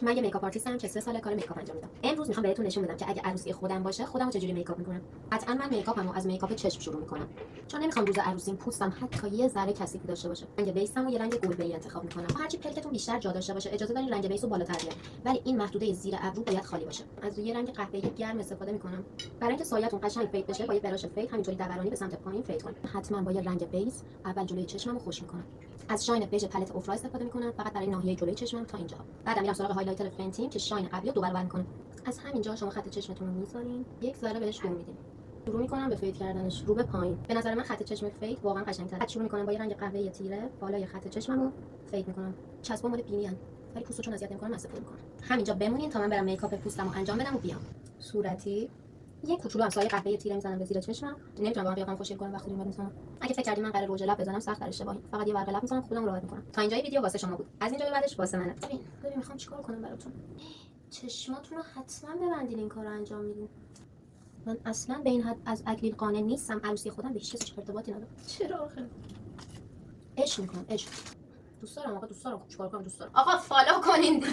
من یه میکاپ آرتیستم که 3 ساله کار میکاپ انجام میدم. امروز میخوام بهتون نشون بدم که اگه عروسی خودم باشه خودمو چجوری میکاپ میکنم. قطعا من میکاپمو از میکاپ چشم شروع میکنم، چون نمیخوام روز عروسیم پوستم حتی یه ذره کثیفی داشته باشه. رنگ بیسمو یه رنگ گلبه‌ای انتخاب میکنم. هرچی پلکتون بیشتر جا داشته باشه اجازه دارین رنگ بیسو بالاتر بیارین، ولی این محدوده زیر ابرو باید خالی باشه. از یه رنگ قهوه‌ای گرم استفاده میکنم برای اینکه سایه‌تون قشنگ فید بشه. با یه براش فید همینطوری دورانی به سمت پایین فید کنم. حتما با یه رنگ بیس اول جلوی چشممو خوش میکنم. از شاین بیج پالت اوفرا استفاده میکنم فقط برای ناحیه جلوی چشمم تا اینجا. بعدم میرم سراغ هایلایتر فنتیم که شاین قبلی رو 2 برابر میکنه. از همینجا شما خط چشمتون رو میذارین، یک ذره بهش رو میدین. شروع میکنم به فید کردنش رو به پایین. به نظر من خط چشم فید واقعا قشنگ‌تره. بعد شروع میکنم با یه رنگ قهوه‌ای تیره بالای خط چشممو فید میکنم. چسبا مال بینی ان، ولی پوستو چون اذیت نمیکنم استفاده میکنم. همینجا بمونین تا من برم میکاپ پوستمو انجام بدم و بیام. صورتی یه کوچولو هم سایه قهوه‌ای تیره میزنم به زیر چشمم. نمیتونم واقعا قیافم خوشگل کنم وقتی میاد میزنم. اگه فکر کردین من قراره رژ لب بزنم سخت در اشتباهی. فقط یه ورقه لب میزنم خودم رو راحت میکنم. تا اینجای ویدیو واسه شما بود. از اینجا به بعدش واسه منه. ببین میخوام چیکار کنم براتون. چشماتون رو حتما ببندین این کارو انجام میدین. من اصلا به این حد از اکلیل قانع نیستم. عروسی خودم به هیچ کسی ارتباطی ندارم. چرا آخه عشق میکنم. عشق دوست دارم. آقا دوست دارم. چیکار کنم؟ دوست دارم. آقا فالو کنین دیگه.